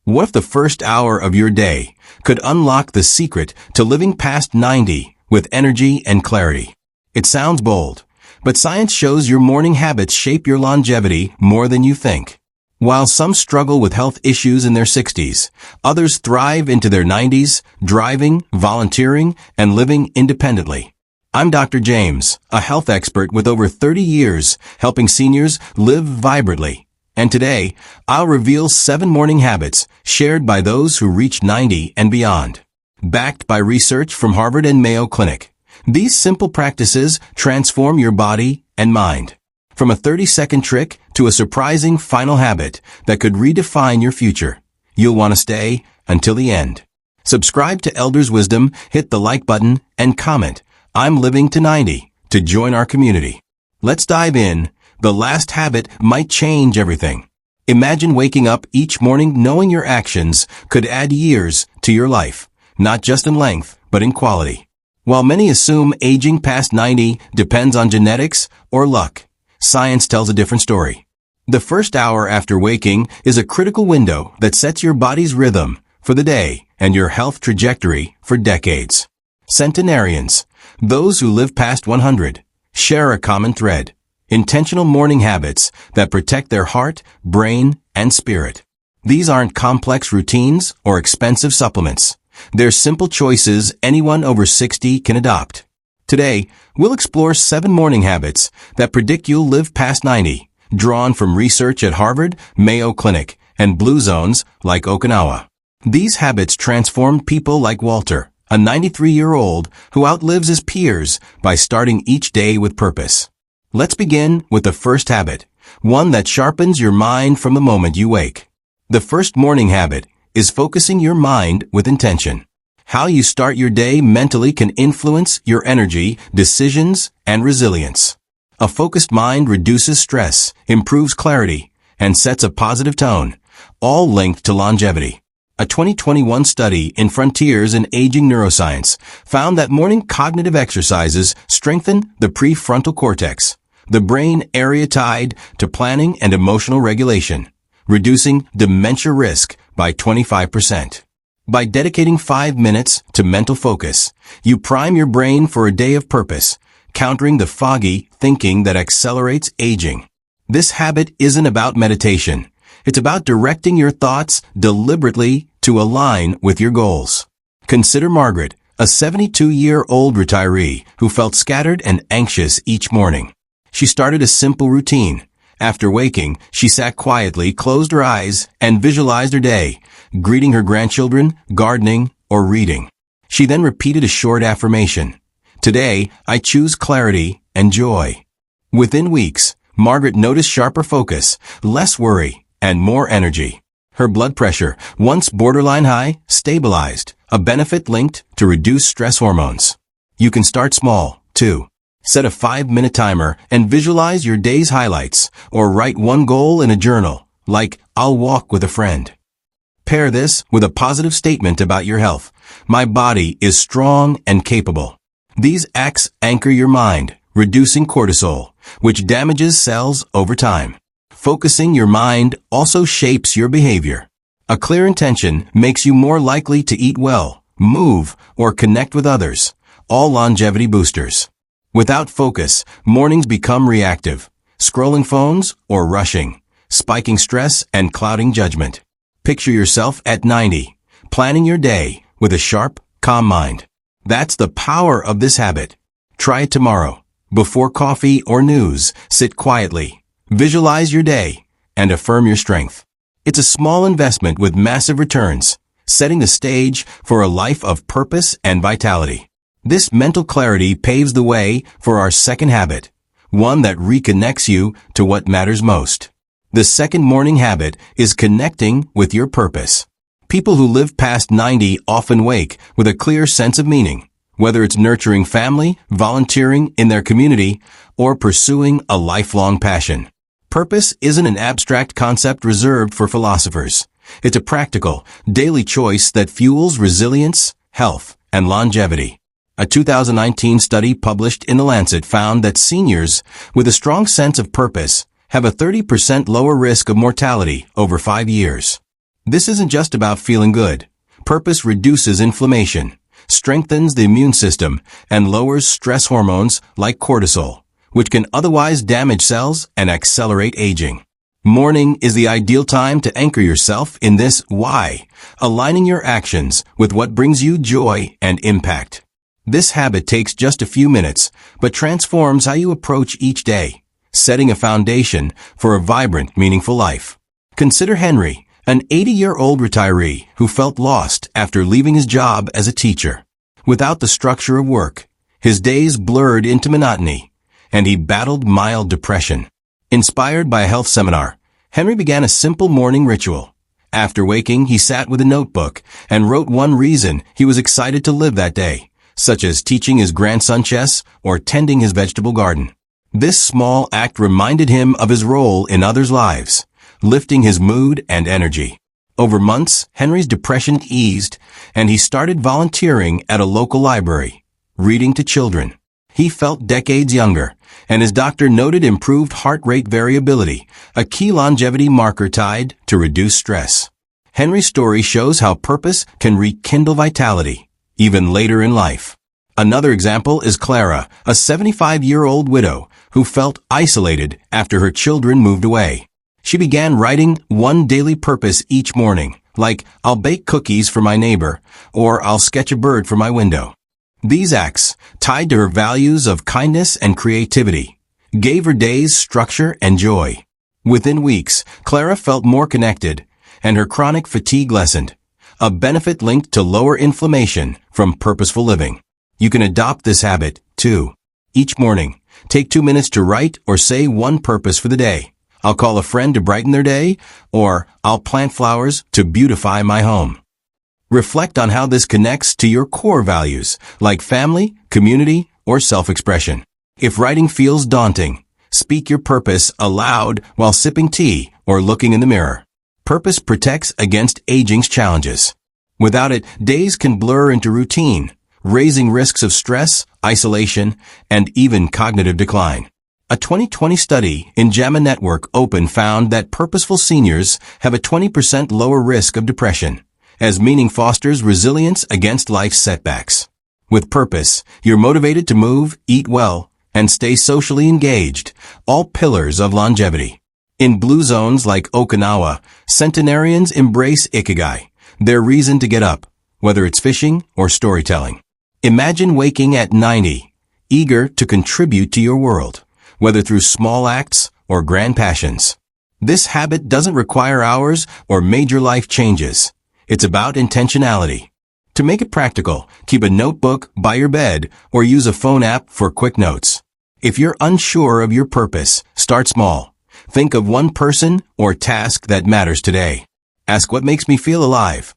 What if the first hour of your day could unlock the secret to living past 90 with energy and clarity? It sounds bold, but science shows your morning habits shape your longevity more than you think. While some struggle with health issues in their 60s, others thrive into their 90s, driving, volunteering, and living independently. I'm Dr. James, a health expert with over 30 years helping seniors live vibrantly. And today, I'll reveal 7 morning habits shared by those who reach 90 and beyond. Backed by research from Harvard and Mayo Clinic, these simple practices transform your body and mind. From a 30-second trick to a surprising final habit that could redefine your future. You'll want to stay until the end. Subscribe to Elders Wisdom, hit the like button, and comment, "I'm living to 90," to join our community. Let's dive in. The last habit might change everything. Imagine waking up each morning knowing your actions could add years to your life, not just in length, but in quality. While many assume aging past 90 depends on genetics or luck, science tells a different story. The first hour after waking is a critical window that sets your body's rhythm for the day and your health trajectory for decades. Centenarians, those who live past 100, share a common thread: intentional morning habits that protect their heart, brain, and spirit. These aren't complex routines or expensive supplements. They're simple choices anyone over 60 can adopt. Today, we'll explore 7 morning habits that predict you'll live past 90, drawn from research at Harvard, Mayo Clinic, and blue zones like Okinawa. These habits transform people like Walter, a 93-year-old who outlives his peers by starting each day with purpose. Let's begin with the first habit, one that sharpens your mind from the moment you wake. The first morning habit is focusing your mind with intention. How you start your day mentally can influence your energy, decisions, and resilience. A focused mind reduces stress, improves clarity, and sets a positive tone, all linked to longevity. A 2021 study in Frontiers in Aging Neuroscience found that morning cognitive exercises strengthen the prefrontal cortex, the brain area tied to planning and emotional regulation, reducing dementia risk by 25%. By dedicating 5 minutes to mental focus, you prime your brain for a day of purpose, countering the foggy thinking that accelerates aging. This habit isn't about meditation. It's about directing your thoughts deliberately to align with your goals. Consider Margaret, a 72-year-old retiree who felt scattered and anxious each morning. She started a simple routine. After waking, she sat quietly, closed her eyes, and visualized her day, greeting her grandchildren, gardening, or reading. She then repeated a short affirmation. "Today, I choose clarity and joy." Within weeks, Margaret noticed sharper focus, less worry, and more energy. Her blood pressure, once borderline high, stabilized, a benefit linked to reduced stress hormones. You can start small, too. Set a 5-minute timer and visualize your day's highlights, or write one goal in a journal, like, "I'll walk with a friend." Pair this with a positive statement about your health. "My body is strong and capable." These acts anchor your mind, reducing cortisol, which damages cells over time. Focusing your mind also shapes your behavior. A clear intention makes you more likely to eat well, move, or connect with others, all longevity boosters. Without focus, mornings become reactive, scrolling phones or rushing, spiking stress and clouding judgment. Picture yourself at 90, planning your day with a sharp, calm mind. That's the power of this habit. Try it tomorrow. Before coffee or news, sit quietly, visualize your day, and affirm your strength. It's a small investment with massive returns, setting the stage for a life of purpose and vitality. This mental clarity paves the way for our second habit, one that reconnects you to what matters most. The second morning habit is connecting with your purpose. People who live past 90 often wake with a clear sense of meaning, whether it's nurturing family, volunteering in their community, or pursuing a lifelong passion. Purpose isn't an abstract concept reserved for philosophers. It's a practical, daily choice that fuels resilience, health, and longevity. A 2019 study published in The Lancet found that seniors with a strong sense of purpose have a 30% lower risk of mortality over 5 years. This isn't just about feeling good. Purpose reduces inflammation, strengthens the immune system, and lowers stress hormones like cortisol, which can otherwise damage cells and accelerate aging. Morning is the ideal time to anchor yourself in this why, aligning your actions with what brings you joy and impact. This habit takes just a few minutes, but transforms how you approach each day, setting a foundation for a vibrant, meaningful life. Consider Henry, an 80-year-old retiree who felt lost after leaving his job as a teacher. Without the structure of work, his days blurred into monotony, and he battled mild depression. Inspired by a health seminar, Henry began a simple morning ritual. After waking, he sat with a notebook and wrote one reason he was excited to live that day, such as teaching his grandson chess or tending his vegetable garden. This small act reminded him of his role in others' lives, lifting his mood and energy. Over months, Henry's depression eased, and he started volunteering at a local library, reading to children. He felt decades younger, and his doctor noted improved heart rate variability, a key longevity marker tied to reduced stress. Henry's story shows how purpose can rekindle vitality, even later in life. Another example is Clara, a 75-year-old widow who felt isolated after her children moved away. She began writing one daily purpose each morning, like, "I'll bake cookies for my neighbor," or "I'll sketch a bird for my window." These acts, tied to her values of kindness and creativity, gave her days structure and joy. Within weeks, Clara felt more connected, and her chronic fatigue lessened, a benefit linked to lower inflammation from purposeful living. You can adopt this habit, too. Each morning, take 2 minutes to write or say one purpose for the day. "I'll call a friend to brighten their day," or "I'll plant flowers to beautify my home." Reflect on how this connects to your core values, like family, community, or self-expression. If writing feels daunting, speak your purpose aloud while sipping tea or looking in the mirror. Purpose protects against aging's challenges. Without it, days can blur into routine, raising risks of stress, isolation, and even cognitive decline. A 2020 study in JAMA Network Open found that purposeful seniors have a 20% lower risk of depression, as meaning fosters resilience against life's setbacks. With purpose, you're motivated to move, eat well, and stay socially engaged, all pillars of longevity. In blue zones like Okinawa, centenarians embrace Ikigai, their reason to get up, whether it's fishing or storytelling. Imagine waking at 90, eager to contribute to your world, whether through small acts or grand passions. This habit doesn't require hours or major life changes. It's about intentionality. To make it practical, keep a notebook by your bed or use a phone app for quick notes. If you're unsure of your purpose, start small. Think of one person or task that matters today. Ask, what makes me feel alive?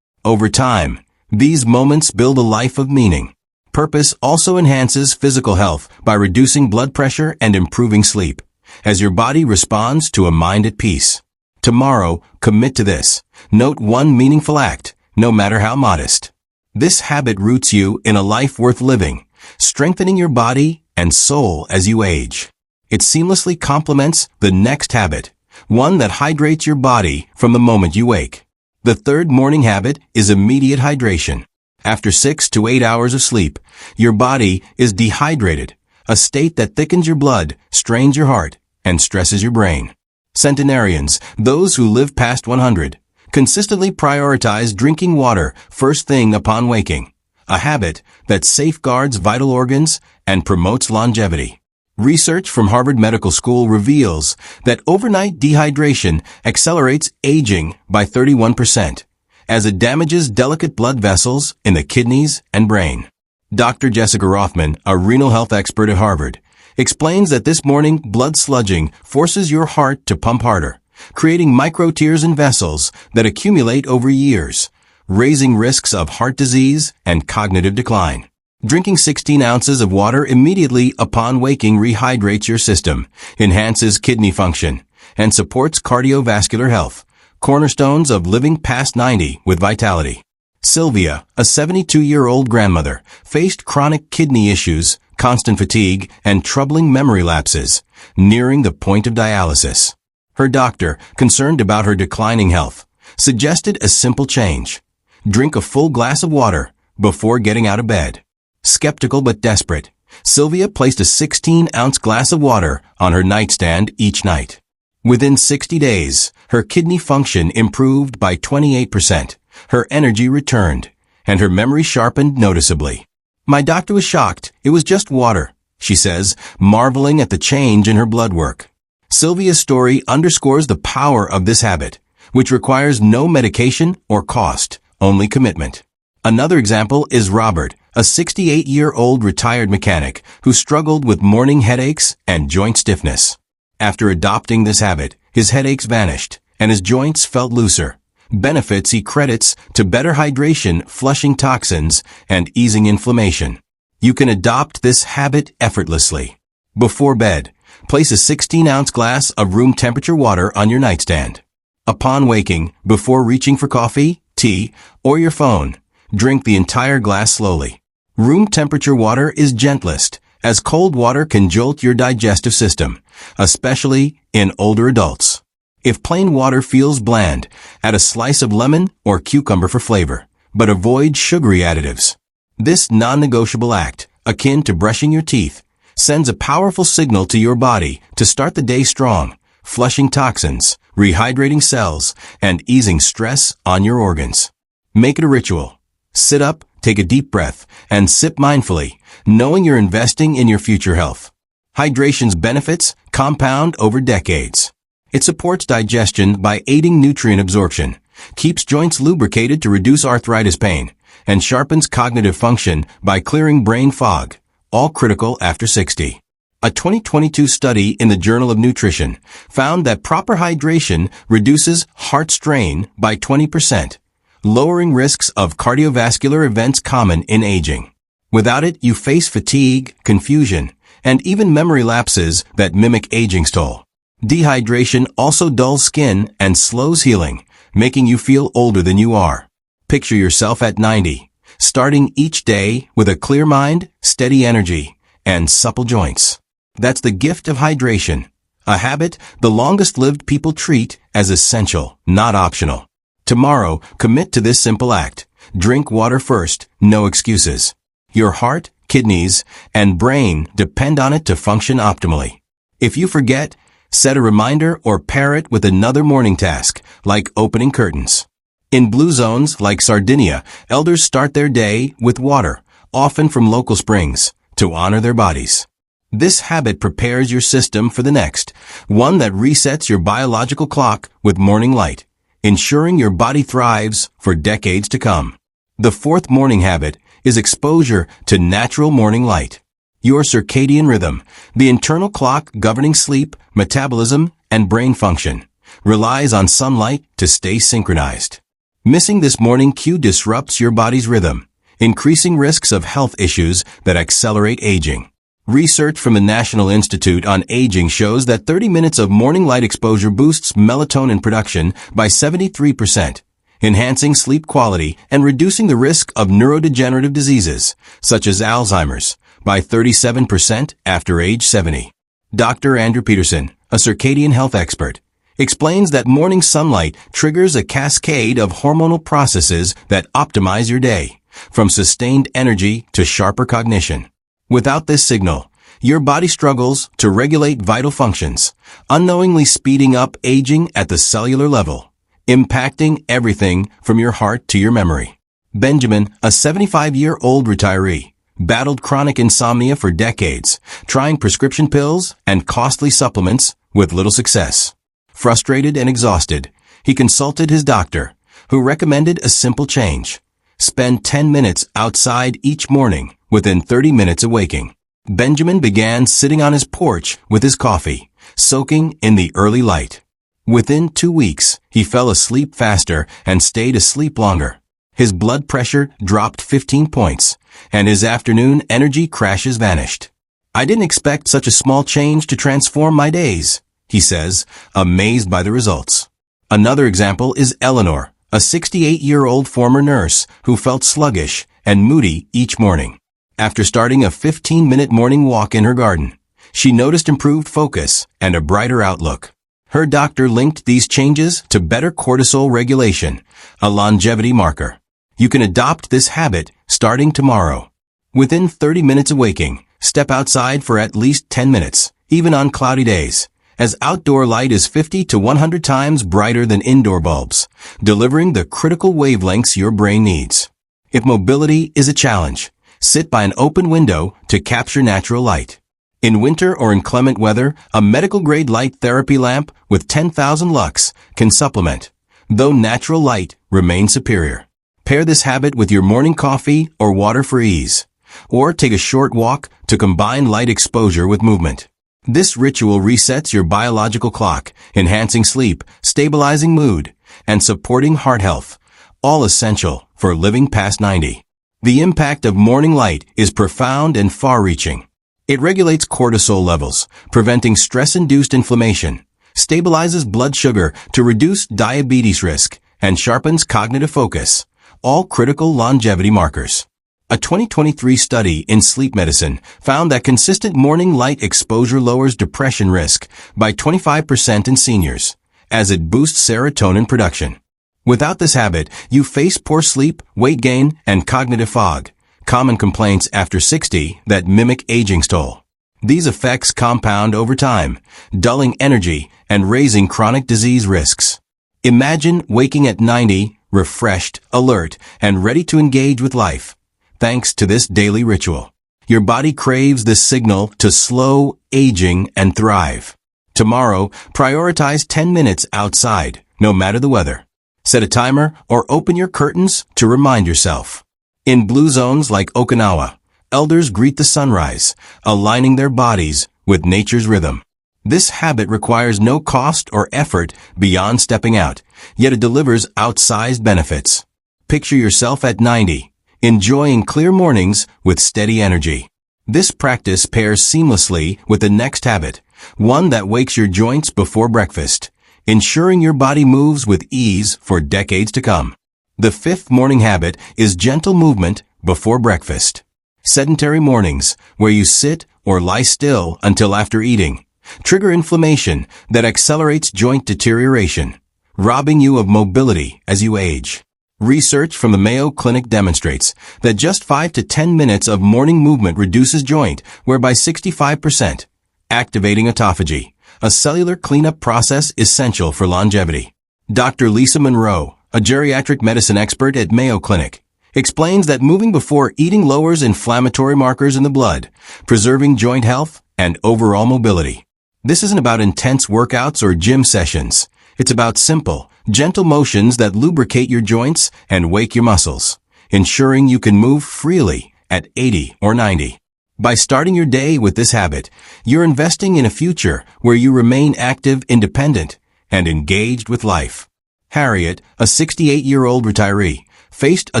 Over time, these moments build a life of meaning. Purpose also enhances physical health by reducing blood pressure and improving sleep, as your body responds to a mind at peace. Tomorrow, commit to this. Note one meaningful act, no matter how modest. This habit roots you in a life worth living, strengthening your body and soul as you age. It seamlessly complements the next habit, one that hydrates your body from the moment you wake. The third morning habit is immediate hydration. After 6 to 8 hours of sleep, your body is dehydrated, a state that thickens your blood, strains your heart, and stresses your brain. Centenarians, those who live past 100, consistently prioritize drinking water first thing upon waking, a habit that safeguards vital organs and promotes longevity. Research from Harvard Medical School reveals that overnight dehydration accelerates aging by 31%, as it damages delicate blood vessels in the kidneys and brain. Dr. Jessica Rothman, a renal health expert at Harvard, explains that this morning blood sludging forces your heart to pump harder, creating micro-tears in vessels that accumulate over years, raising risks of heart disease and cognitive decline. Drinking 16 ounces of water immediately upon waking rehydrates your system, enhances kidney function, and supports cardiovascular health, cornerstones of living past 90 with vitality. Sylvia, a 72-year-old grandmother, faced chronic kidney issues, constant fatigue, and troubling memory lapses, nearing the point of dialysis. Her doctor, concerned about her declining health, suggested a simple change. Drink a full glass of water before getting out of bed. Skeptical but desperate, Sylvia placed a 16-ounce glass of water on her nightstand each night. Within 60 days, her kidney function improved by 28%, her energy returned, and her memory sharpened noticeably. My doctor was shocked. It was just water, she says, marveling at the change in her blood work. Sylvia's story underscores the power of this habit, which requires no medication or cost, only commitment. Another example is Robert, a 68-year-old retired mechanic who struggled with morning headaches and joint stiffness. After adopting this habit, his headaches vanished, and his joints felt looser. Benefits he credits to better hydration, flushing toxins, and easing inflammation. You can adopt this habit effortlessly. Before bed, place a 16-ounce glass of room temperature water on your nightstand. Upon waking, before reaching for coffee, tea, or your phone, drink the entire glass slowly. Room temperature water is gentlest, as cold water can jolt your digestive system, especially in older adults. If plain water feels bland, add a slice of lemon or cucumber for flavor, but avoid sugary additives. This non-negotiable act, akin to brushing your teeth, sends a powerful signal to your body to start the day strong, flushing toxins, rehydrating cells, and easing stress on your organs. Make it a ritual. Sit up, take a deep breath, and sip mindfully, knowing you're investing in your future health. Hydration's benefits compound over decades. It supports digestion by aiding nutrient absorption, keeps joints lubricated to reduce arthritis pain, and sharpens cognitive function by clearing brain fog, all critical after 60. A 2022 study in the Journal of Nutrition found that proper hydration reduces heart strain by 20%, lowering risks of cardiovascular events common in aging. Without it, you face fatigue, confusion, and even memory lapses that mimic aging's toll. Dehydration also dulls skin and slows healing, making you feel older than you are. Picture yourself at 90, starting each day with a clear mind, steady energy, and supple joints. That's the gift of hydration, a habit the longest-lived people treat as essential, not optional. Tomorrow, commit to this simple act. Drink water first, no excuses. Your heart, kidneys, and brain depend on it to function optimally. If you forget, set a reminder or pair it with another morning task, like opening curtains. In blue zones like Sardinia, elders start their day with water, often from local springs, to honor their bodies. This habit prepares your system for the next, one that resets your biological clock with morning light, ensuring your body thrives for decades to come. The fourth morning habit is exposure to natural morning light. Your circadian rhythm, the internal clock governing sleep, metabolism, and brain function, relies on sunlight to stay synchronized. Missing this morning cue disrupts your body's rhythm, increasing risks of health issues that accelerate aging. Research from the National Institute on Aging shows that 30 minutes of morning light exposure boosts melatonin production by 73%, enhancing sleep quality and reducing the risk of neurodegenerative diseases, such as Alzheimer's, by 37% after age 70. Dr. Andrew Peterson, a circadian health expert, explains that morning sunlight triggers a cascade of hormonal processes that optimize your day, from sustained energy to sharper cognition. Without this signal, your body struggles to regulate vital functions, unknowingly speeding up aging at the cellular level, impacting everything from your heart to your memory. Benjamin, a 75-year-old retiree, battled chronic insomnia for decades, trying prescription pills and costly supplements with little success. Frustrated and exhausted, he consulted his doctor, who recommended a simple change. Spend 10 minutes outside each morning within 30 minutes of waking. Benjamin began sitting on his porch with his coffee, soaking in the early light. Within 2 weeks, he fell asleep faster and stayed asleep longer. His blood pressure dropped 15 points, and his afternoon energy crashes vanished. I didn't expect such a small change to transform my days, he says, amazed by the results. Another example is Eleanor, a 68-year-old former nurse who felt sluggish and moody each morning. After starting a 15-minute morning walk in her garden, she noticed improved focus and a brighter outlook. Her doctor linked these changes to better cortisol regulation, a longevity marker. You can adopt this habit starting tomorrow. Within 30 minutes of waking, step outside for at least 10 minutes, even on cloudy days, as outdoor light is 50 to 100 times brighter than indoor bulbs, delivering the critical wavelengths your brain needs. If mobility is a challenge, sit by an open window to capture natural light. In winter or inclement weather, a medical-grade light therapy lamp with 10,000 lux can supplement, though natural light remains superior. Pair this habit with your morning coffee or water for ease, or take a short walk to combine light exposure with movement. This ritual resets your biological clock, enhancing sleep, stabilizing mood, and supporting heart health, all essential for living past 90. The impact of morning light is profound and far-reaching. It regulates cortisol levels, preventing stress-induced inflammation, stabilizes blood sugar to reduce diabetes risk, and sharpens cognitive focus, all critical longevity markers. A 2023 study in sleep medicine found that consistent morning light exposure lowers depression risk by 25% in seniors, as it boosts serotonin production. Without this habit, you face poor sleep, weight gain, and cognitive fog, common complaints after 60 that mimic aging's toll. These effects compound over time, dulling energy and raising chronic disease risks. Imagine waking at 90, refreshed, alert, and ready to engage with life. Thanks to this daily ritual, your body craves this signal to slow aging and thrive. Tomorrow, prioritize 10 minutes outside, no matter the weather. Set a timer or open your curtains to remind yourself. In blue zones like Okinawa, elders greet the sunrise, aligning their bodies with nature's rhythm. This habit requires no cost or effort beyond stepping out, yet it delivers outsized benefits. Picture yourself at 90, enjoying clear mornings with steady energy. This practice pairs seamlessly with the next habit, one that wakes your joints before breakfast, ensuring your body moves with ease for decades to come. The fifth morning habit is gentle movement before breakfast. Sedentary mornings, where you sit or lie still until after eating, trigger inflammation that accelerates joint deterioration, robbing you of mobility as you age. Research from the Mayo Clinic demonstrates that just 5 to 10 minutes of morning movement reduces joint wear by 65%, activating autophagy, a cellular cleanup process essential for longevity. Dr. Lisa Monroe, a geriatric medicine expert at Mayo Clinic, explains that moving before eating lowers inflammatory markers in the blood, preserving joint health and overall mobility. This isn't about intense workouts or gym sessions. It's about simple, gentle motions that lubricate your joints and wake your muscles, ensuring you can move freely at 80 or 90. By starting your day with this habit, you're investing in a future where you remain active, independent, and engaged with life. Harriet, a 68-year-old retiree, faced a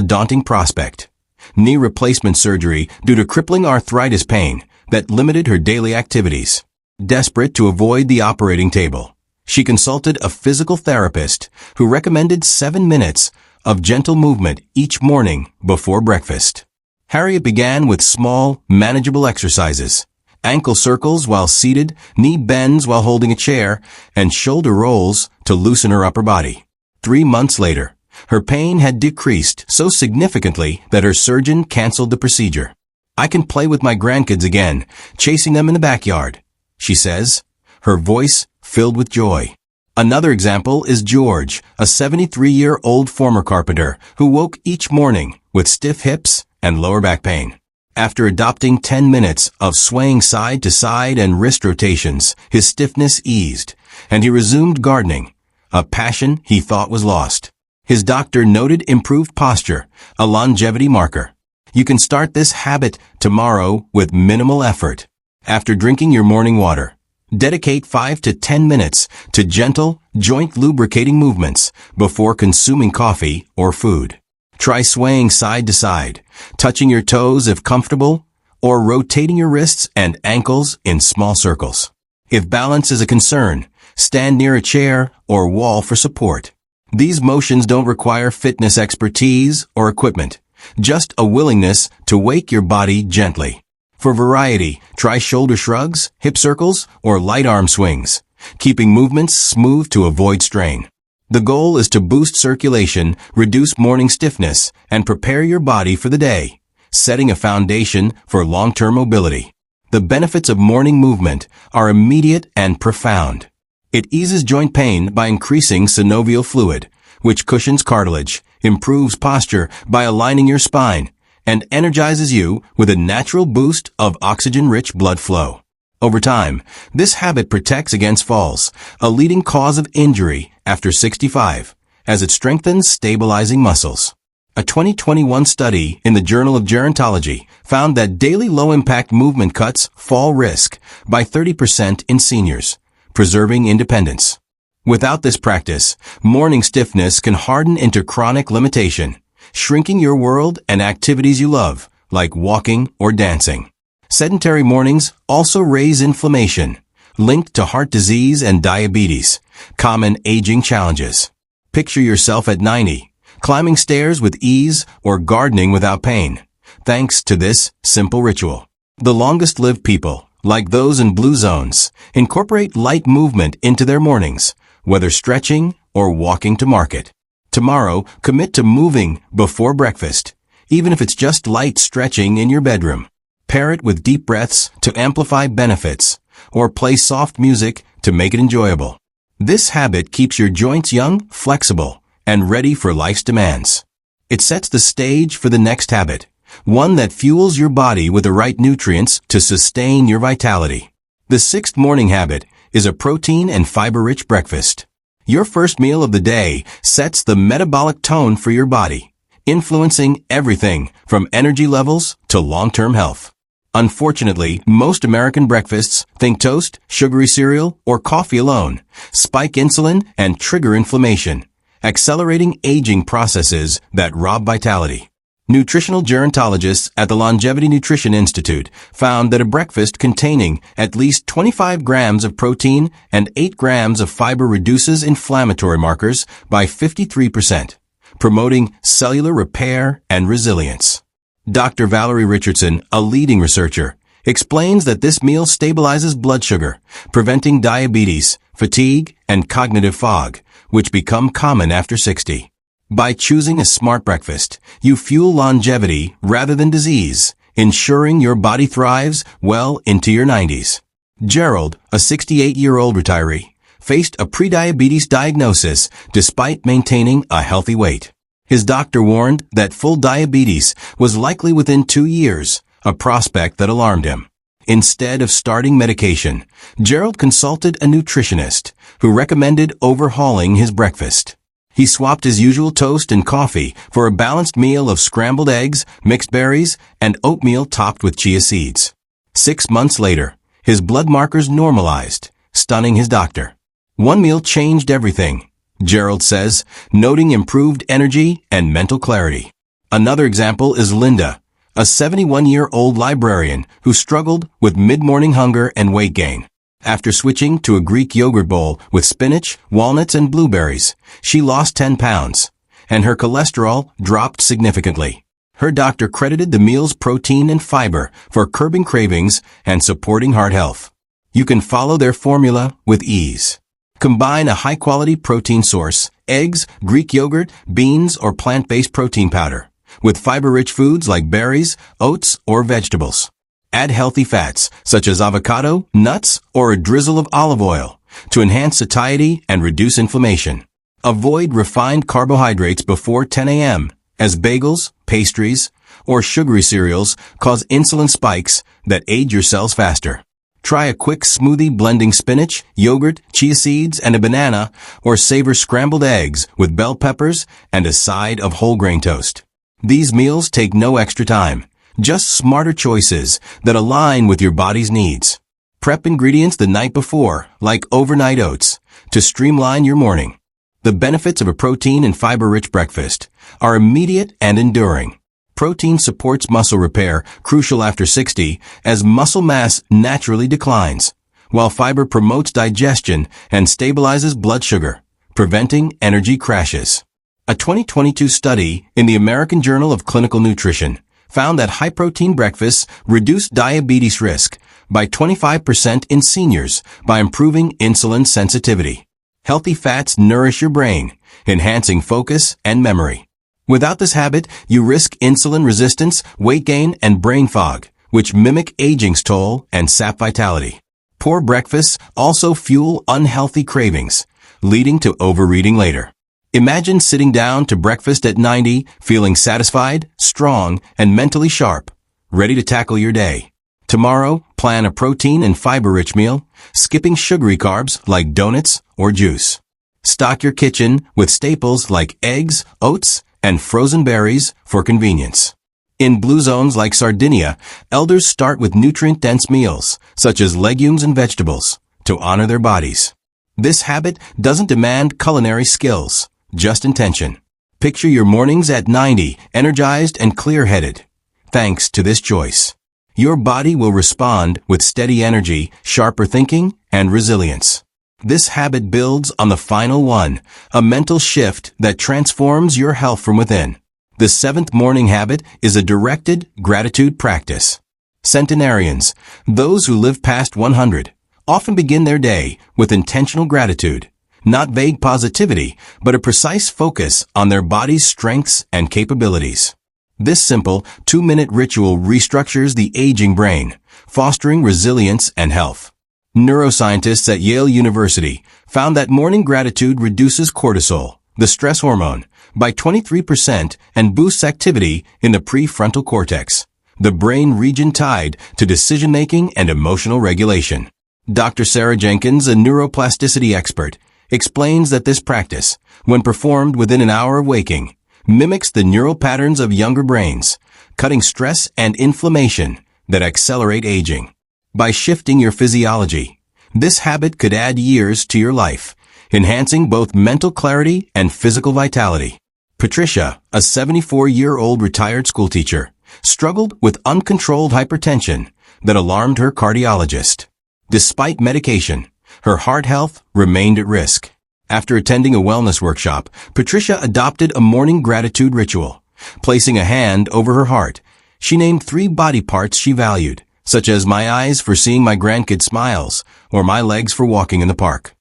daunting prospect: knee replacement surgery due to crippling arthritis pain that limited her daily activities. Desperate to avoid the operating table, she consulted a physical therapist who recommended 7 minutes of gentle movement each morning before breakfast. Harriet began with small, manageable exercises: ankle circles while seated, knee bends while holding a chair, and shoulder rolls to loosen her upper body. 3 months later, her pain had decreased so significantly that her surgeon canceled the procedure. "I can play with my grandkids again, chasing them in the backyard," she says, her voice filled with joy. Another example is George, a 73-year-old former carpenter who woke each morning with stiff hips and lower back pain. After adopting 10 minutes of swaying side to side and wrist rotations, his stiffness eased, and he resumed gardening, a passion he thought was lost. His doctor noted improved posture, a longevity marker. You can start this habit tomorrow with minimal effort. After drinking your morning water, dedicate 5 to 10 minutes to gentle, joint-lubricating movements before consuming coffee or food. Try swaying side to side, touching your toes if comfortable, or rotating your wrists and ankles in small circles. If balance is a concern, stand near a chair or wall for support. These motions don't require fitness expertise or equipment, just a willingness to wake your body gently. For variety, try shoulder shrugs, hip circles, or light arm swings, keeping movements smooth to avoid strain. The goal is to boost circulation, reduce morning stiffness, and prepare your body for the day, setting a foundation for long-term mobility. The benefits of morning movement are immediate and profound. It eases joint pain by increasing synovial fluid, which cushions cartilage, improves posture by aligning your spine, and energizes you with a natural boost of oxygen-rich blood flow. Over time, this habit protects against falls, a leading cause of injury after 65, as it strengthens stabilizing muscles. A 2021 study in the Journal of Gerontology found that daily low-impact movement cuts fall risk by 30% in seniors, preserving independence. Without this practice, morning stiffness can harden into chronic limitation, shrinking your world and activities you love, like walking or dancing. Sedentary mornings also raise inflammation, linked to heart disease and diabetes, common aging challenges. Picture yourself at 90, climbing stairs with ease or gardening without pain, thanks to this simple ritual. The longest-lived people, like those in blue zones, incorporate light movement into their mornings, whether stretching or walking to market. Tomorrow, commit to moving before breakfast, even if it's just light stretching in your bedroom. Pair it with deep breaths to amplify benefits, or play soft music to make it enjoyable. This habit keeps your joints young, flexible, and ready for life's demands. It sets the stage for the next habit, one that fuels your body with the right nutrients to sustain your vitality. The sixth morning habit is a protein and fiber-rich breakfast. Your first meal of the day sets the metabolic tone for your body, influencing everything from energy levels to long-term health. Unfortunately, most American breakfasts, think toast, sugary cereal, or coffee alone, spike insulin and trigger inflammation, accelerating aging processes that rob vitality. Nutritional gerontologists at the Longevity Nutrition Institute found that a breakfast containing at least 25 grams of protein and 8 grams of fiber reduces inflammatory markers by 53%, promoting cellular repair and resilience. Dr. Valerie Richardson, a leading researcher, explains that this meal stabilizes blood sugar, preventing diabetes, fatigue, and cognitive fog, which become common after 60. By choosing a smart breakfast, you fuel longevity rather than disease, ensuring your body thrives well into your 90s. Gerald, a 68-year-old retiree, faced a prediabetes diagnosis despite maintaining a healthy weight. His doctor warned that full diabetes was likely within 2 years, a prospect that alarmed him. Instead of starting medication, Gerald consulted a nutritionist who recommended overhauling his breakfast. He swapped his usual toast and coffee for a balanced meal of scrambled eggs, mixed berries, and oatmeal topped with chia seeds. 6 months later, his blood markers normalized, stunning his doctor. One meal changed everything, Gerald says, noting improved energy and mental clarity. Another example is Linda, a 71-year-old librarian who struggled with mid-morning hunger and weight gain. After switching to a Greek yogurt bowl with spinach, walnuts, and blueberries, she lost 10 pounds, and her cholesterol dropped significantly. Her doctor credited the meal's protein and fiber for curbing cravings and supporting heart health. You can follow their formula with ease. Combine a high-quality protein source, eggs, Greek yogurt, beans, or plant-based protein powder, with fiber-rich foods like berries, oats, or vegetables. Add healthy fats, such as avocado, nuts, or a drizzle of olive oil, to enhance satiety and reduce inflammation. Avoid refined carbohydrates before 10 a.m., as bagels, pastries, or sugary cereals cause insulin spikes that age your cells faster. Try a quick smoothie blending spinach, yogurt, chia seeds, and a banana, or savor scrambled eggs with bell peppers and a side of whole grain toast. These meals take no extra time, just smarter choices that align with your body's needs. Prep ingredients the night before, like overnight oats, to streamline your morning. The benefits of a protein and fiber-rich breakfast are immediate and enduring. Protein supports muscle repair, crucial after 60, as muscle mass naturally declines, while fiber promotes digestion and stabilizes blood sugar, preventing energy crashes. A 2022 study in the American Journal of Clinical Nutrition found that high-protein breakfasts reduce diabetes risk by 25% in seniors by improving insulin sensitivity. Healthy fats nourish your brain, enhancing focus and memory. Without this habit, you risk insulin resistance, weight gain, and brain fog, which mimic aging's toll and sap vitality. Poor breakfasts also fuel unhealthy cravings, leading to overeating later. Imagine sitting down to breakfast at 90, feeling satisfied, strong, and mentally sharp, ready to tackle your day. Tomorrow, plan a protein and fiber-rich meal, skipping sugary carbs like donuts or juice. Stock your kitchen with staples like eggs, oats, and frozen berries for convenience. In blue zones like Sardinia, elders start with nutrient-dense meals, such as legumes and vegetables, to honor their bodies. This habit doesn't demand culinary skills, just intention. Picture your mornings at 90, energized and clear-headed. Thanks to this choice, your body will respond with steady energy, sharper thinking, and resilience. This habit builds on the final one, a mental shift that transforms your health from within. The seventh morning habit is a directed gratitude practice. Centenarians, those who live past 100, often begin their day with intentional gratitude, not vague positivity, but a precise focus on their body's strengths and capabilities. This simple, 2-minute ritual restructures the aging brain, fostering resilience and health. Neuroscientists at Yale University found that morning gratitude reduces cortisol, the stress hormone, by 23% and boosts activity in the prefrontal cortex, the brain region tied to decision-making and emotional regulation. Dr. Sarah Jenkins, a neuroplasticity expert, explains that this practice, when performed within an hour of waking, mimics the neural patterns of younger brains, cutting stress and inflammation that accelerate aging. By shifting your physiology, this habit could add years to your life, enhancing both mental clarity and physical vitality. Patricia, a 74-year-old retired schoolteacher, struggled with uncontrolled hypertension that alarmed her cardiologist. Despite medication, her heart health remained at risk. After attending a wellness workshop, Patricia adopted a morning gratitude ritual. Placing a hand over her heart, she named 3 body parts she valued, such as my eyes for seeing my grandkids' smiles or my legs for walking in the park.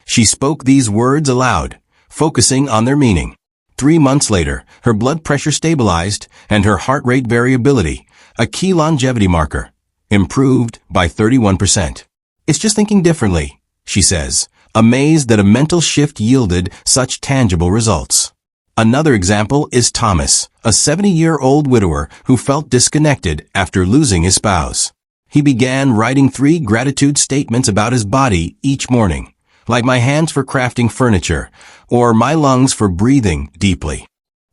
She spoke these words aloud, focusing on their meaning. 3 months later, her blood pressure stabilized and her heart rate variability, a key longevity marker, improved by 31%. It's just thinking differently, she says, amazed that a mental shift yielded such tangible results. Another example is Thomas, a 70-year-old widower who felt disconnected after losing his spouse. He began writing 3 gratitude statements about his body each morning, like my hands for crafting furniture, or my lungs for breathing deeply.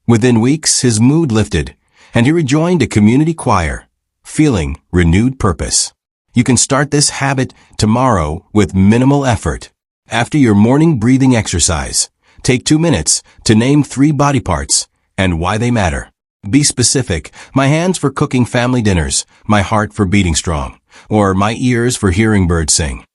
Within weeks, his mood lifted, and he rejoined a community choir, feeling renewed purpose. You can start this habit tomorrow with minimal effort. After your morning breathing exercise, take 2 minutes to name 3 body parts and why they matter. Be specific. My hands for cooking family dinners, my heart for beating strong, or my ears for hearing birds sing.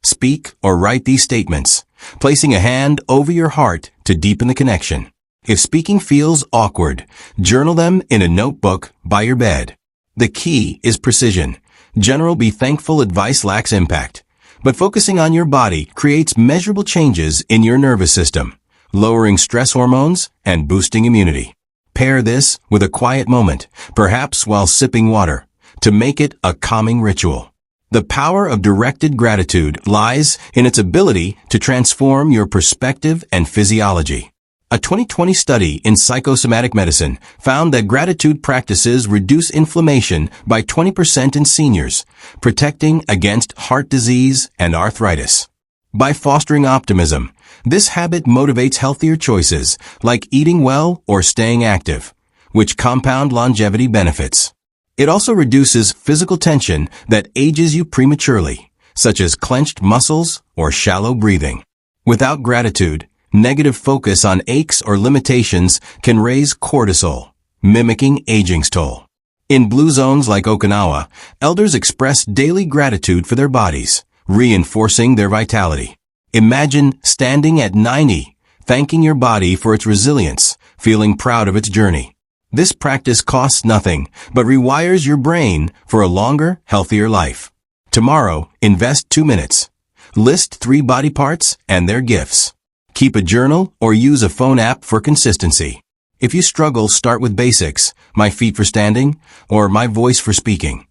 Speak or write these statements, placing a hand over your heart to deepen the connection. If speaking feels awkward, journal them in a notebook by your bed. The key is precision. General be thankful advice lacks impact, but focusing on your body creates measurable changes in your nervous system, lowering stress hormones and boosting immunity. Pair this with a quiet moment, perhaps while sipping water, to make it a calming ritual. The power of directed gratitude lies in its ability to transform your perspective and physiology. A 2020 study in psychosomatic medicine found that gratitude practices reduce inflammation by 20% in seniors, protecting against heart disease and arthritis. By fostering optimism, this habit motivates healthier choices like eating well or staying active, which compound longevity benefits. It also reduces physical tension that ages you prematurely, such as clenched muscles or shallow breathing. Without gratitude, negative focus on aches or limitations can raise cortisol, mimicking aging's toll. In blue zones like Okinawa, elders express daily gratitude for their bodies, reinforcing their vitality. Imagine standing at 90, thanking your body for its resilience, feeling proud of its journey. This practice costs nothing, but rewires your brain for a longer, healthier life. Tomorrow, invest 2 minutes. List 3 body parts and their gifts. Keep a journal or use a phone app for consistency. If you struggle, start with basics, my feet for standing or my voice for speaking.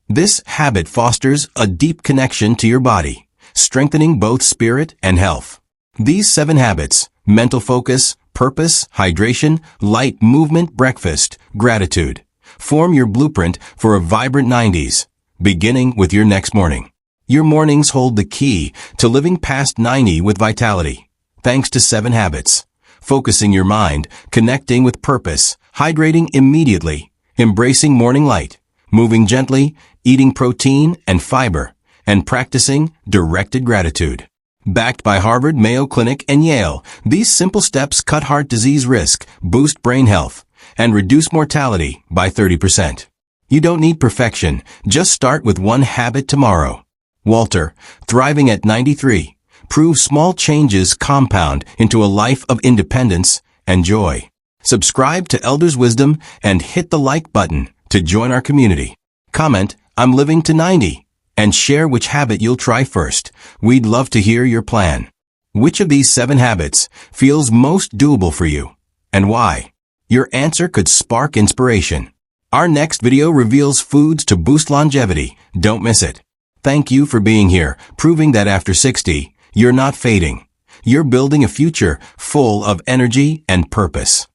This habit fosters a deep connection to your body, strengthening both spirit and health. These 7 habits, mental focus, purpose, hydration, light movement, breakfast, gratitude, form your blueprint for a vibrant 90s, beginning with your next morning. Your mornings hold the key to living past 90 with vitality, thanks to 7 habits. Focusing your mind, connecting with purpose, hydrating immediately, embracing morning light, moving gently, eating protein and fiber, and practicing directed gratitude. Backed by Harvard, Mayo Clinic, and Yale, these simple steps cut heart disease risk, boost brain health, and reduce mortality by 30%. You don't need perfection, just start with 1 habit tomorrow. Walter, thriving at 93, proves small changes compound into a life of independence and joy. Subscribe to Elders Wisdom and hit the like button to join our community. Comment, I'm living to 90, and share which habit you'll try first. We'd love to hear your plan. Which of these 7 habits feels most doable for you, and why? Your answer could spark inspiration. Our next video reveals foods to boost longevity. Don't miss it. Thank you for being here, proving that after 60, you're not fading. You're building a future full of energy and purpose.